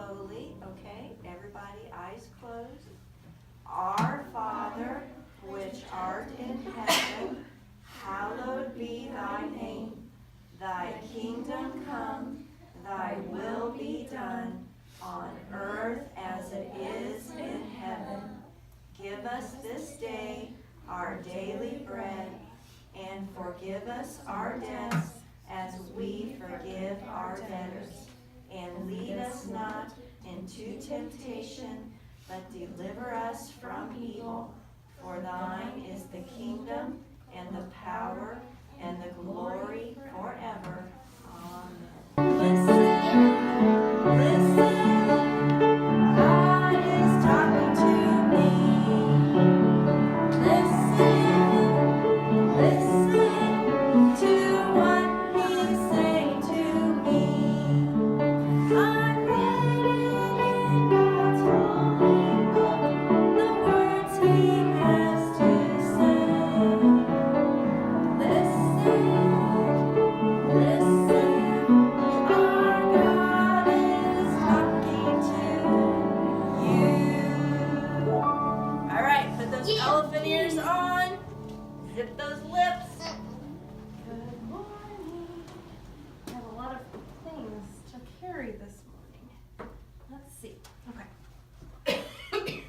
slowly, okay? Everybody, eyes closed. Our Father, which art in heaven, hallowed be thy name. Thy kingdom come, thy will be done, on earth as it is in heaven. Give us this day our daily bread, and forgive us our debts as we forgive our debtors. And lead us not into temptation, but deliver us from evil. For thine is the kingdom, and the power, and the glory forever. Amen. Listen, listen, God is talking to me. Listen, listen to what He's saying to me. I'm reading in God's holy book the words He has to say. Listen, listen, our God is talking to you. All right, put those elephant ears on. Zip those lips. Good morning. I have a lot of things to carry this morning. Let's see. Okay. Today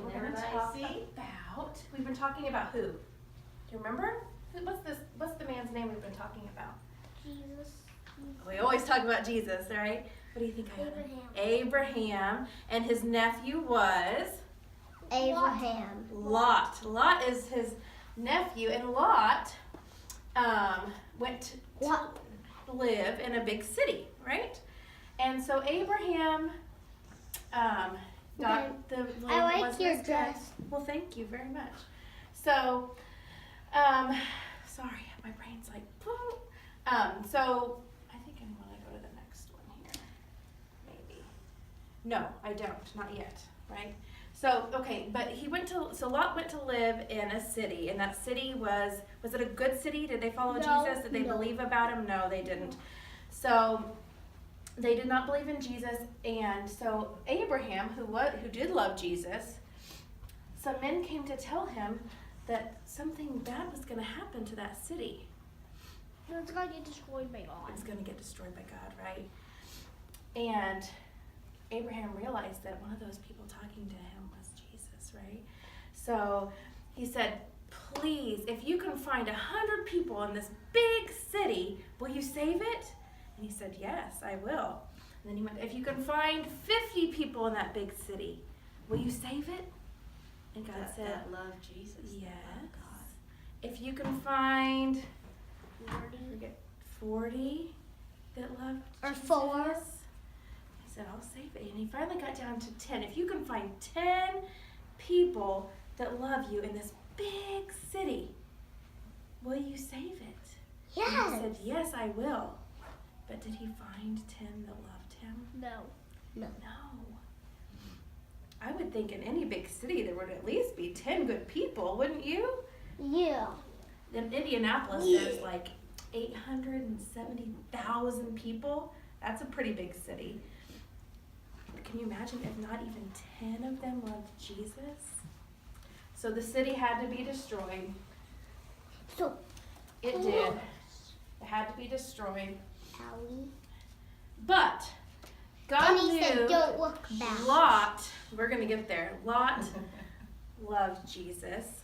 we're going to talk about, we've been talking about who? Do you remember? What's the man's name we've been talking about? Jesus. We always talk about Jesus, right? What do you think? Abraham. And his nephew was? Abraham. Lot. Lot is his nephew, and Lot went to live in a big city, right? And so Abraham got the little, I like your dress. Well, thank you very much. So, sorry, my brain's like, whoa. So I think I want to go to the next one here. Maybe. No, I don't. Not yet, right? So, okay, but so Lot went to live in a city, and that city was it a good city? Did they follow Jesus? Did they believe about him? No, they didn't. So, they did not believe in Jesus, and so Abraham, who did love Jesus, some men came to tell him that something bad was going to happen to that city. It's going to get destroyed by God. It's going to get destroyed by God, right? And Abraham realized that one of those people talking to him was Jesus, right? So he said, please, if you can find 100 people in this big city, will you save it? And he said, yes, I will. And then he went, if you can find 50 people in that big city, will you save it? And God said, that love Jesus. yes. Love God. If you can find 40 that love Or Jesus, 4. he said, I'll save it. And he finally got down to 10. If you can find 10 people that love you in this big city, will you save it? Yes. And he said, yes, I will. But did he find 10 that loved him? No. No. I would think in any big city there would at least be 10 good people, wouldn't you? Yeah. In Indianapolis, there's like 870,000 people. That's a pretty big city. Can you imagine if not even 10 of them loved Jesus? So the city had to be destroyed. So It did. It had to be destroyed. Allie. But God And he knew said, don't look back. Lot, we're going to get there. Lot loved Jesus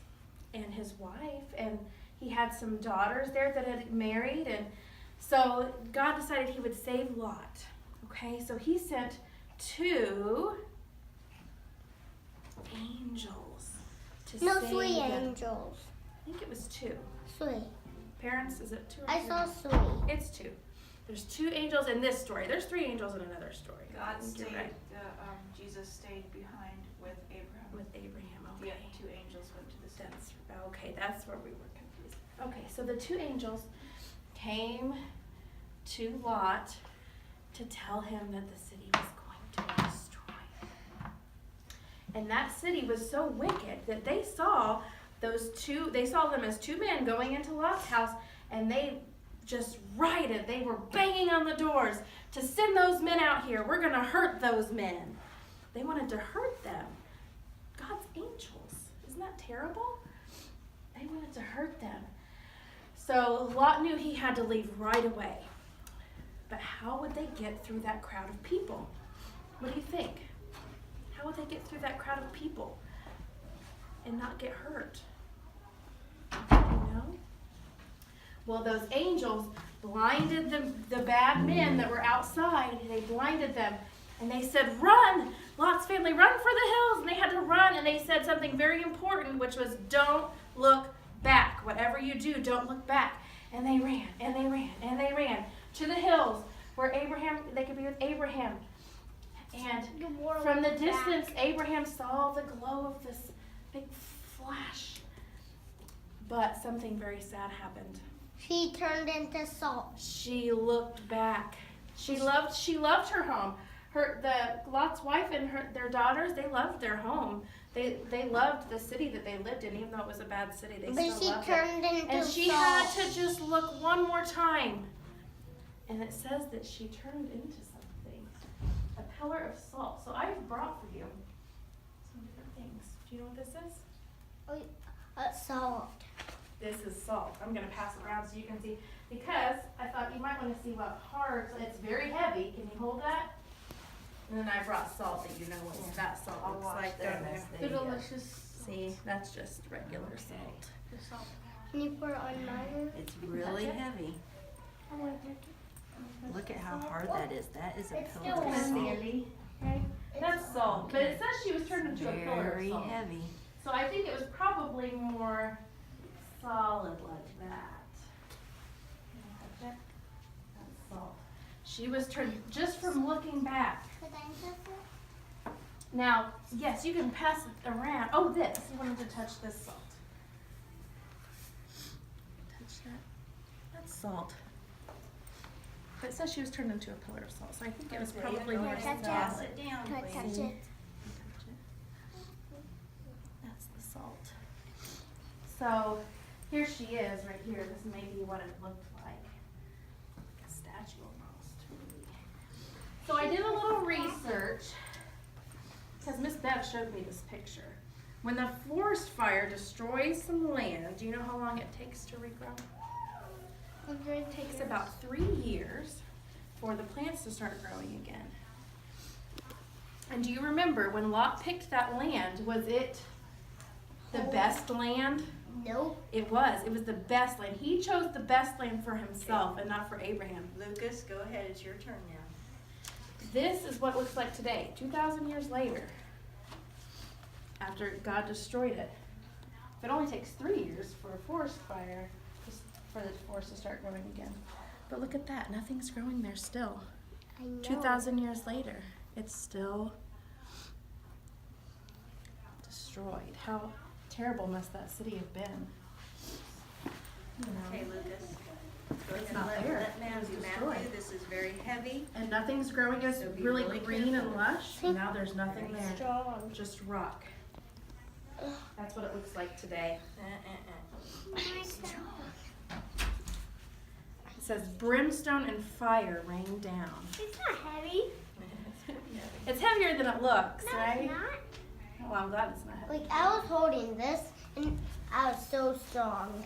and his wife, and he had some daughters there that had married, and so God decided he would save Lot. Okay, so he sent 2 angels to No, save 3 them. angels. I think it was 2. 3. Parents, is it 2 or 3? I saw 3. It's 2. There's 2 angels in this story. There's 3 angels in another story. I God think you're stayed, right. Jesus stayed behind with Abraham. With Abraham, The okay. 2 angels went to the city. That's where we were confused. Okay, so the 2 angels came to Lot to tell him that the city was going to be destroyed. And that city was so wicked that they saw them as 2 men going into Lot's house, and they just rioted. They were banging on the doors to send those men out here. We're going to hurt those men. They wanted to hurt them. God's angels. Isn't that terrible? They wanted to hurt them. So Lot knew he had to leave right away. But how would they get through that crowd of people? What do you think? How would they get through that crowd of people and not get hurt? You know? Well, those angels blinded the bad men that were outside. They blinded them. And they said, run! Lot's family, run for the hills! And they had to run. And they said something very important, which was, don't look back. Whatever you do, don't look back. And they ran, and they ran, and they ran to the hills where they could be with Abraham. And from the distance, Abraham saw the glow of this big flash. But something very sad happened. She turned into salt. She looked back. She loved her home. Lot's wife and their daughters, they loved their home. They loved the city that they lived in, even though it was a bad city. They still loved it. And she had to just look one more time. And it says that she turned into something. A pillar of salt. So I've brought for you some different things. Do you know what this is? Salt. This is salt. I'm going to pass it around so you can see. Because I thought you might want to see what parts. It's very heavy. Can you hold that? And then I brought salt that you know what that salt looks like. The delicious. See, that's just regular salt. Can you pour it on mine? It's really heavy. Look at how hard that is. That is a pillar of salt. That's salt. But it says she was turned into a pillar of Very salt. heavy. So I think it was probably more solid like that. That's salt. She was turned just from looking back. Now, yes, you can pass it around. Oh, this. You wanted to touch this salt. Touch that. That's salt. But it says she was turned into a pillar of salt, so I think it was probably more solid. Pass it down, Touch please. it. That's the salt. So here she is right here. This may be what it looked like. Like a statue almost. So I did a little research because Miss Bev showed me this picture. When the forest fire destroys some land, do you know how long it takes to regrow? It takes about 3 years for the plants to start growing again. And do you remember when Lot picked that land, was it the best land? Nope. It was. It was the best land. He chose the best land for himself and not for Abraham. Lucas, go ahead. It's your turn now. This is what it looks like today, 2,000 years later, after God destroyed it. It only takes 3 years for a forest fire, for the forest to start growing again. But look at that. Nothing's growing there still. I know. 2,000 years later, it's still destroyed. How terrible must that city have been? You know. Okay, Lucas. Go ahead It's and not let there. Matthew. It's destroyed. Matthew, this is very heavy. And nothing's growing. It's So be really really green and careful. lush. And now there's nothing Very there. Strong. Just rock. That's what it looks like today. It says brimstone and fire rain down. It's not heavy. It's heavier than it looks, No, right? it's not. Well, I'm glad it's not heavy. Like, I was holding this, and I was so strong.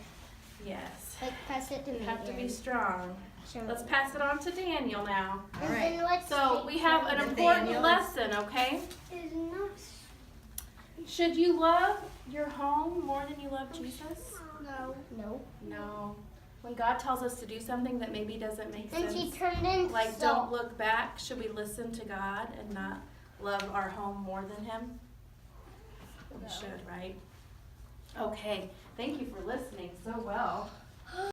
Yes. Like, press it to me You have to be again. strong. Sure. Let's pass it on to Daniel now. And right. then let's So we have an important Nathaniel. lesson, okay? It's not. Should you love your home more than you love Jesus? No. No. No. When God tells us to do something that maybe doesn't make And she sense, turned into like salt. don't look back, should we listen to God and not love our home more than Him? We should, right? Okay. Thank you for listening so well.